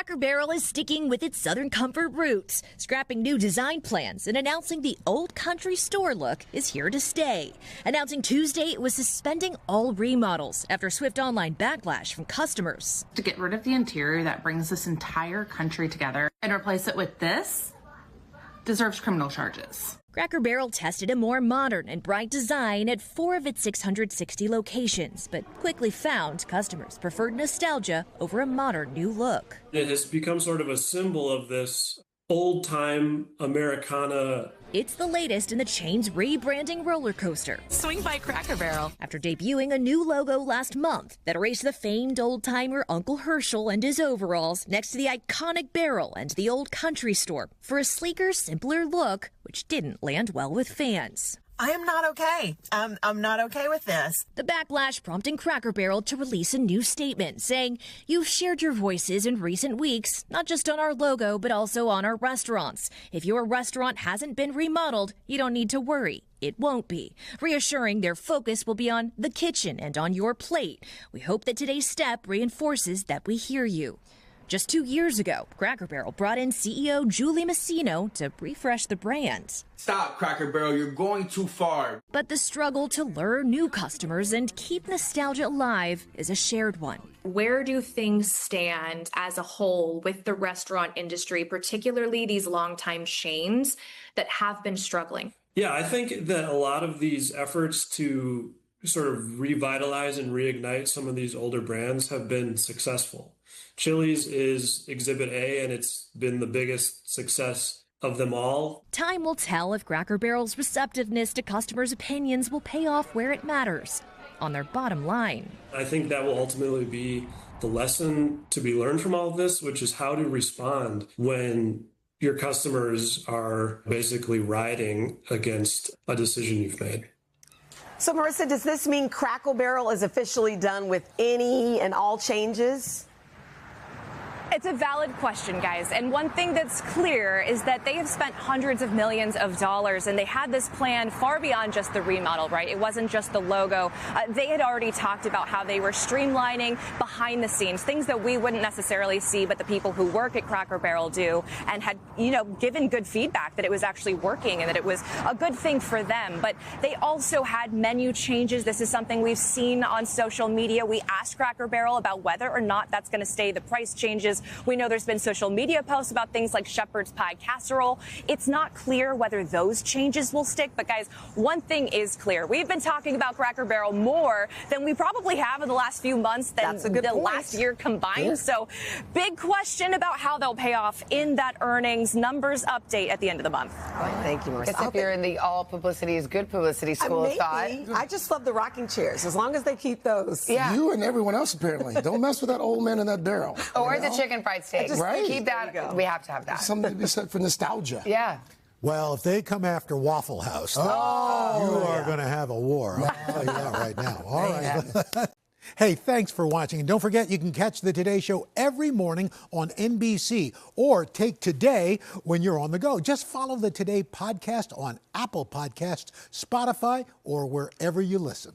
Cracker Barrel is sticking with its Southern comfort roots, scrapping new design plans and announcing the old country store look is here to stay. Announcing Tuesday it was suspending all remodels after swift online backlash from customers. To get rid of the interior that brings this entire country together and replace it with this deserves criminal charges. Cracker Barrel tested a more modern and bright design at 4 of its 660 locations, but quickly found customers preferred nostalgia over a modern new look. It has become sort of a symbol of this old-time Americana. It's the latest in the chain's rebranding roller coaster. Swing by Cracker Barrel. After debuting a new logo last month that erased the famed old-timer Uncle Herschel and his overalls next to the iconic barrel and the old country store for a sleeker, simpler look, which didn't land well with fans. I am not okay. I'm not okay with this. The backlash prompting Cracker Barrel to release a new statement saying, "You've shared your voices in recent weeks, not just on our logo, but also on our restaurants. If your restaurant hasn't been remodeled, you don't need to worry. It won't be," reassuring their focus will be on the kitchen and on your plate. "We hope that today's step reinforces that we hear you." Just 2 years ago, Cracker Barrel brought in CEO Julie Massino to refresh the brand. Stop, Cracker Barrel, you're going too far. But the struggle to lure new customers and keep nostalgia alive is a shared one. Where do things stand as a whole with the restaurant industry, particularly these longtime chains that have been struggling? Yeah, I think that a lot of these efforts to sort of revitalize and reignite some of these older brands have been successful. Chili's is Exhibit A, and it's been the biggest success of them all. Time will tell if Cracker Barrel's receptiveness to customers' opinions will pay off where it matters, on their bottom line. I think that will ultimately be the lesson to be learned from all of this, which is how to respond when your customers are basically rioting against a decision you've made. So, Marissa, does this mean Cracker Barrel is officially done with any and all changes? It's a valid question, guys. And one thing that's clear is that they have spent hundreds of millions of dollars, and they had this plan far beyond just the remodel, right? It wasn't just the logo. They had already talked about how they were streamlining behind the scenes, things that we wouldn't necessarily see, but the people who work at Cracker Barrel do, and had, given good feedback that it was actually working and that it was a good thing for them. But they also had menu changes. This is something we've seen on social media. We asked Cracker Barrel about whether or not that's going to stay. The price changes. We know there's been social media posts about things like shepherd's pie casserole. It's not clear whether those changes will stick. But guys, one thing is clear. We've been talking about Cracker Barrel more than we probably have in the last few months than the last year combined. Yeah. So big question about how they'll pay off in that earnings numbers update at the end of the month. Thank you, Marissa. If you're in the all publicity is good publicity school of thought. I just love the rocking chairs, as long as they keep those. Yeah. You and everyone else, apparently. Don't mess with that old man in that barrel. Or the chicken fried steak. Right. Keep that. We have to have that. Something to be said for nostalgia. Yeah. Well, if they come after Waffle House, you are going to have a war. I'll tell you that right now. All right. Hey, thanks for watching. And don't forget, you can catch the Today Show every morning on NBC or take Today when you're on the go. Just follow the Today podcast on Apple Podcasts, Spotify, or wherever you listen.